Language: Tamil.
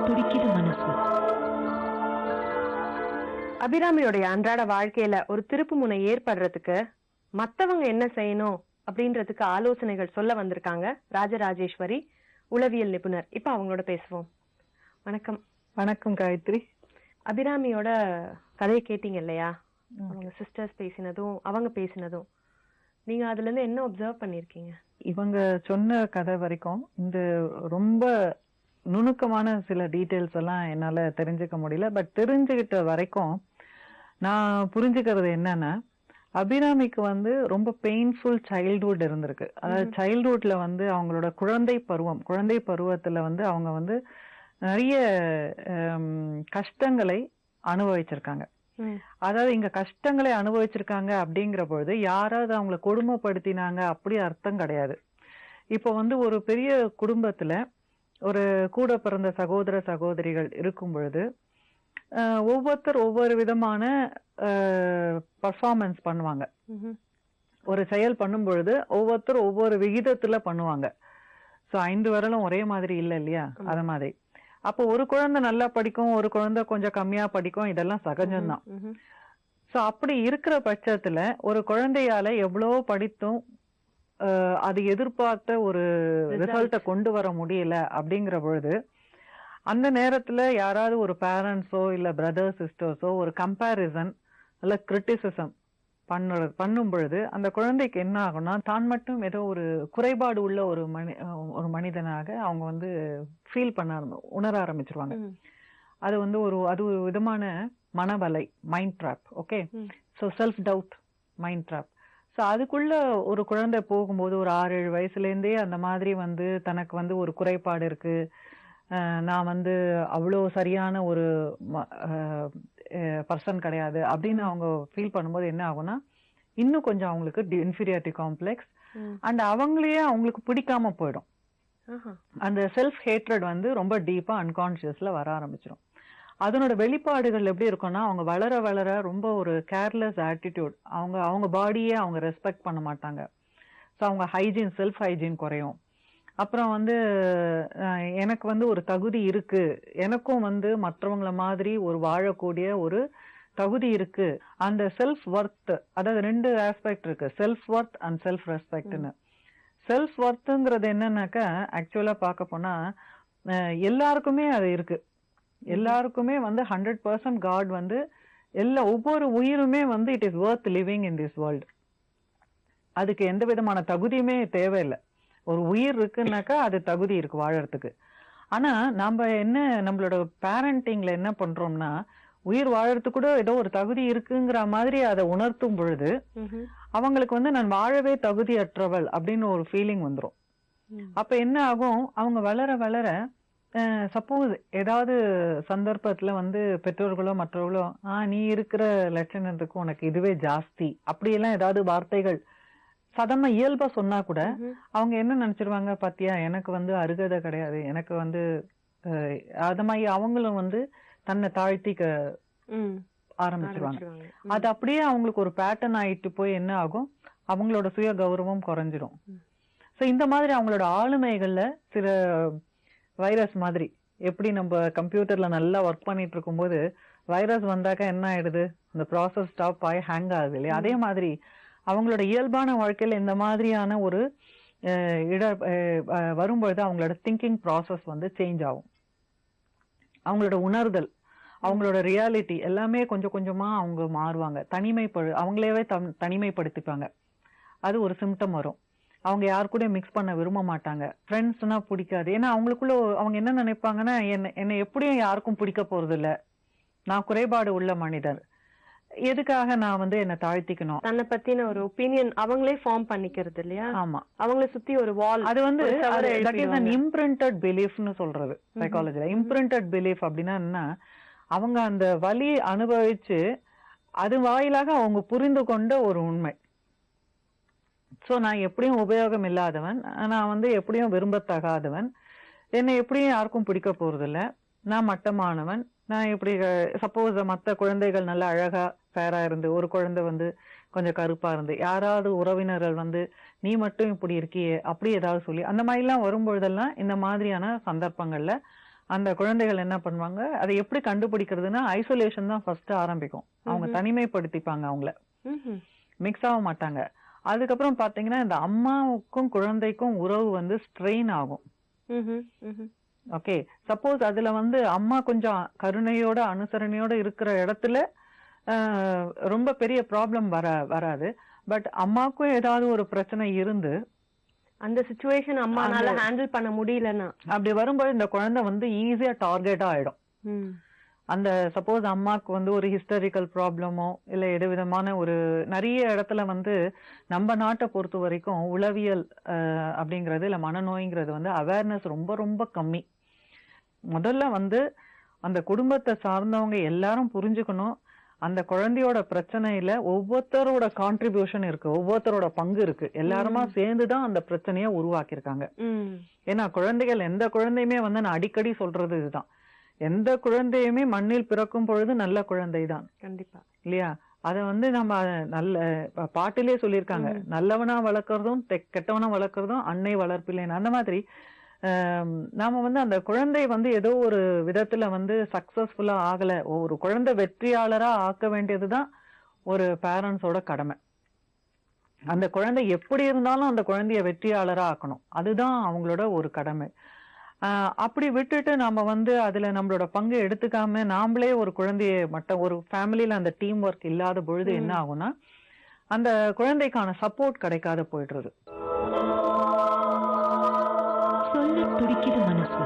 துடிக்குது மனசு. அபிராமியோடைய அன்றாட வாழ்க்கையில ஒரு திருப்பு முனை ஏற்படுறதுக்கு மத்தவங்க என்ன செய்யணும் அப்படின்றதுக்கு ஆலோசனைகள் சொல்ல வந்திருக்காங்க ராஜராஜேஸ்வரி, உளவியல் நிபுணர். இப்ப அவங்களோட பேசுவோம். வணக்கம். வணக்கம் காயத்ரி. அபிராமியோட கதையை கேட்டீங்க இல்லையா? அவங்க சிஸ்டர்ஸ் பேசினதும் அவங்க பேசினதும் நீங்க அதுல இருந்து என்ன அப்சர்வ் பண்ணிருக்கீங்க? இவங்க சொன்ன கதை வரைக்கும் இந்த ரொம்ப நுணுக்கமான சில டீட்டெயில்ஸ் எல்லாம் என்னால தெரிஞ்சுக்க முடியல. பட் தெரிஞ்சுக்கிட்ட வரைக்கும் நான் புரிஞ்சுக்கிறது என்னன்னா, அபிராமிக்கு வந்து ரொம்ப பெயின்ஃபுல் சைல்ட்ஹுட் இருந்திருக்கு. அதாவது சைல்ட்ஹுட்ல வந்து அவங்களோட குழந்தை பருவத்துல வந்து அவங்க வந்து நிறைய கஷ்டங்களை அனுபவிச்சிருக்காங்க. அதாவது இங்க கஷ்டங்களை அனுபவிச்சிருக்காங்க அப்படிங்கிற பொழுது யாராவது அவங்களை கொடுமைப்படுத்தினாங்க அப்படி அர்த்தம் கிடையாது. இப்ப வந்து ஒரு பெரிய குடும்பத்துல ஒரு கூட பிறந்த சகோதர சகோதரிகள் இருக்கும் பொழுது ஒவ்வொருத்தர் ஒவ்வொரு விதமான பர்ஃபார்மன்ஸ் பண்ணுவாங்க. ஒரு செயல் பண்ணும் பொழுது ஒவ்வொருத்தர் ஒவ்வொரு விகிதத்துல பண்ணுவாங்க. சோ 5 விரலும் ஒரே மாதிரி இல்லை இல்லையா? அத மாதிரி அப்போ ஒரு குழந்தை நல்லா படிக்கும், ஒரு குழந்தை கொஞ்சம் கம்மியா படிக்கும், இதெல்லாம் சகஜம்தான். சோ அப்படி இருக்கிற பட்சத்துல ஒரு குழந்தையால எவ்வளவோ படித்தும் அது எதிர்பார்த்த ஒரு ரிசல்ட்ட கொண்டு வர முடியல அப்படிங்கிற பொழுது அந்த நேரத்துல யாராவது ஒரு இல்ல பிரதர் சிஸ்டர்ஸோ ஒரு கம்பேரிசன் இல்ல கிரிட்டிசிசம் பண்ணும் பொழுது அந்த குழந்தைக்கு என்ன ஆகும்னா, தான் மட்டும் ஏதோ ஒரு குறைபாடு உள்ள ஒரு மனிதனாக அவங்க வந்து ஃபீல் உணர ஆரம்பிச்சிருவாங்க. அது வந்து அது ஒரு விதமான மனவலை, mind trap. Okay, so self doubt, mind trap. So அதுக்குள்ள ஒரு குழந்தை போகும்போது ஒரு 6-7 வயசுல இருந்தே அந்த மாதிரி வந்து தனக்கு வந்து ஒரு குறைபாடு இருக்கு, நான் வந்து அவ்வளோ சரியான ஒரு பர்சன் கிடையாது அப்படின்னு அவங்க ஃபீல் பண்ணும்போது என்ன ஆகும்னா, இன்னும் கொஞ்சம் அவங்களுக்கு இன்ஃபீரியாரிட்டி காம்ப்ளெக்ஸ் அண்ட் அவங்களையே அவங்களுக்கு பிடிக்காம போயிடும். அந்த செல்ஃப் ஹேட்ரட் வந்து ரொம்ப டீப்பா அன்கான்சியஸ்ல வர ஆரம்பிச்சிடும். அதனோட வெளிப்பாடுகள் எப்படி இருக்கும்னா, அவங்க வளர வளர ரொம்ப ஒரு கேர்லெஸ் ஆட்டிடியூட், அவங்க பாடியே அவங்க ரெஸ்பெக்ட் பண்ண மாட்டாங்க. ஸோ அவங்க செல்ஃப் ஹைஜீன் குறையும். அப்புறம் வந்து எனக்கு வந்து ஒரு தகுதி இருக்கு, எனக்கும் வந்து மற்றவங்கள மாதிரி ஒரு வாழக்கூடிய ஒரு தகுதி இருக்கு, அந்த செல்ஃப் ஒர்த், அதாவது 2 ஆஸ்பெக்ட் இருக்கு, செல்ஃப் ஒர்த் அண்ட் செல்ஃப் ரெஸ்பெக்ட்னு. செல்ஃப் ஒர்த்துங்கிறது என்னன்னாக்கா, ஆக்சுவலா பார்க்க போனா எல்லாருக்குமே அது இருக்கு. எல்லாருக்குமே வந்து 100% காட் வந்து ஒவ்வொரு உயிருமே வந்து it is Worth living in this world. அதுக்கு எந்த விதமான தகுதியுமே தேவையில்லை. ஒரு உயிர் இருக்குன்னாக்கா அது தகுதி இருக்கு வாழறதுக்கு. ஆனா நம்ம நம்மளோட பேரண்டிங்ல என்ன பண்றோம்னா, உயிர் வாழறதுக்கு கூட ஏதோ ஒரு தகுதி இருக்குங்கிற மாதிரி அதை உணர்த்தும் பொழுது அவங்களுக்கு வந்து நான் வாழவே தகுதியற்றவள் அப்படின்னு ஒரு ஃபீலிங் வந்துடும். அப்ப என்ன ஆகும், அவங்க வளர வளர சப்போஸ் ஏதாவது சந்தர்ப்பத்துல வந்து பெற்றோர்களோ மற்றவர்களோ நீ இருக்கிற லட்சணத்துக்கு உனக்கு இதுவே ஜாஸ்தி அப்படியெல்லாம் ஏதாவது வார்த்தைகள் சதமா இயல்பா சொன்னா கூட அவங்க என்ன நினைச்சிருவாங்க, பாத்தியா எனக்கு வந்து அருகதை கிடையாது, எனக்கு வந்து அது மாதிரி அவங்களும் வந்து தன்னை தாழ்த்திக்க ஆரம்பிச்சிருவாங்க. அது அப்படியே அவங்களுக்கு ஒரு பேட்டர்ன் ஆயிட்டு போய் என்ன ஆகும், அவங்களோட சுய கௌரவம் குறைஞ்சிடும். சோ இந்த மாதிரி அவங்களோட ஆளுமைகள்ல சில வைரஸ் மாதிரி, எப்படி நம்ம கம்ப்யூட்டர்ல நல்லா ஒர்க் பண்ணிட்டு இருக்கும் போது வைரஸ் வந்தாக்கா என்ன ஆயிடுது, இந்த ப்ராசஸ் ஸ்டாப் ஆகி ஹேங் ஆகுது இல்லையா? அதே மாதிரி அவங்களோட இயல்பான வாழ்க்கையில இந்த மாதிரியான ஒரு வரும்பொழுது அவங்களோட திங்கிங் ப்ராசஸ் வந்து சேஞ்ச் ஆகும். அவங்களோட உணர்தல், அவங்களோட ரியாலிட்டி எல்லாமே கொஞ்சம் கொஞ்சமா அவங்க மாறுவாங்க. அவங்களேவே தனிமைப்படுத்திப்பாங்க. அது ஒரு சிம்டம் வரும். அவங்க யாரு கூட மிக்ஸ் பண்ண விரும்ப மாட்டாங்க, ஃப்ரெண்ட்ஸ்னா பிடிக்காது. ஏன்னா அவங்களுக்குள்ள அவங்க என்ன நினைப்பாங்கன்னா, என்னை எப்படியும் யாருக்கும் பிடிக்க போறது இல்ல, நான் குறைபாடு உள்ள மனிதர், எதுக்காக நான் வந்து என்ன தாழ்த்திக்கணும், தன்னை பத்தின ஒரு ஒப்பீனியன் அவங்களே ஃபார்ம் பண்ணிக்கிறது இல்லையா? ஆமா, அவங்கள சுத்தி ஒரு வால். அது வந்து தட் இஸ் an imprinted beliefனு சொல்றது சைக்காலஜில. imprinted belief அப்படின்னா என்ன, அவங்க அந்த வலி அனுபவிச்சு அது வாயிலாக அவங்க புரிந்து கொண்ட ஒரு உண்மை. சோ நான் எப்படியும் உபயோகம் இல்லாதவன், நான் வந்து எப்படியும் விரும்பத்தகாதவன், என்னை எப்படியும் யாருக்கும் பிடிக்க போறது இல்ல, நான் மட்டமானவன், நான் இப்படி சப்போஸ் மத்த குழந்தைகள் நல்லா அழகா ஃபேரா இருந்து ஒரு குழந்தை வந்து கொஞ்சம் கருப்பா இருந்து யாராவது உறவினர்கள் வந்து நீ மட்டும் இப்படி இருக்கியே அப்படி ஏதாவது சொல்லி அந்த மாதிரி எல்லாம் வரும்பொழுதெல்லாம் இந்த மாதிரியான சந்தர்ப்பங்கள்ல அந்த குழந்தைகள் என்ன பண்ணுவாங்க, அதை எப்படி கண்டுபிடிக்கிறதுன்னா ஐசோலேஷன் தான் ஃபர்ஸ்ட் ஆரம்பிக்கும். அவங்க தனிமைப்படுத்திப்பாங்க, அவங்கள மிக்ஸ் ஆக மாட்டாங்க. அதுக்கப்புறம் பாத்தீங்கன்னா இந்த அம்மாவுக்கும் குழந்தைக்கும் உறவு வந்து ஸ்ட்ரெயின் ஆகும். ஓகே, சப்போஸ் அதுல வந்து அம்மா கொஞ்சம் கருணையோட அனுசரணையோட இருக்கிற இடத்துல ரொம்ப பெரிய ப்ராப்ளம் வராது. பட் அம்மாவுக்கும் ஏதாவது ஒரு பிரச்சனை இருந்து அந்த சிச்சுவேஷன் அம்மானால ஹேண்டில் பண்ண முடியலன்னா அப்படி வரும்போது இந்த குழந்தை வந்து ஈஸியா டார்கெட்டா ஆயிடும். அந்த சப்போஸ் அம்மாக்கு வந்து ஒரு ஹிஸ்டரிக்கல் ப்ராப்ளமோ இல்ல எதுவிதமான ஒரு நிறைய இடத்துல வந்து நம்ம நாட்டை பொறுத்த வரைக்கும் உளவியல் அப்படிங்கிறது இல்ல மனநோய்ங்கிறது வந்து அவேர்னஸ் ரொம்ப ரொம்ப கம்மி. முதல்ல வந்து அந்த குடும்பத்தை சார்ந்தவங்க எல்லாரும் புரிஞ்சுக்கணும், அந்த குழந்தையோட பிரச்சனையில ஒவ்வொருத்தரோட கான்ட்ரிபியூஷன் இருக்கு, ஒவ்வொருத்தரோட பங்கு இருக்கு. எல்லாருமா சேர்ந்துதான் அந்த பிரச்சனைய உருவாக்கியிருக்காங்க. ஏன்னா குழந்தைகள் எந்த குழந்தையுமே வந்து நான் அடிக்கடி சொல்றது இதுதான், எந்த குழந்தையுமே மண்ணில் பிறக்கும் பொழுது நல்ல குழந்தைதான். கண்டிப்பா இல்லையா? அத வந்து நம்ம நல்ல பாட்டிலே சொல்லியிருக்காங்க, நல்லவனா வளர்க்கறதும் கெட்டவனா வளர்க்கறதும் அன்னை வளர்ப்பில்லைன்னு. அந்த மாதிரி நாம வந்து அந்த குழந்தை வந்து ஏதோ ஒரு விதத்துல வந்து சக்சஸ்ஃபுல்லா ஆகல, ஒரு குழந்தை வெற்றியாளரா ஆக்க வேண்டியதுதான் ஒரு பேரண்ட்ஸோட கடமை. அந்த குழந்தை எப்படி இருந்தாலும் அந்த குழந்தைய வெற்றியாளரா ஆக்கணும், அதுதான் அவங்களோட ஒரு கடமை. அப்படி விட்டுட்டு நாம வந்து அதுல நம்மளோட பங்கு எடுத்துக்காம நாமளே ஒரு குழந்தைய மட்டும் ஒரு ஃபேமிலியில அந்த டீம் ஒர்க் இல்லாத பொழுது என்ன ஆகும்னா அந்த குழந்தைக்கான சப்போர்ட் கிடைக்காத போயிடுறது. சொல்ல துடிக்குது மனசு.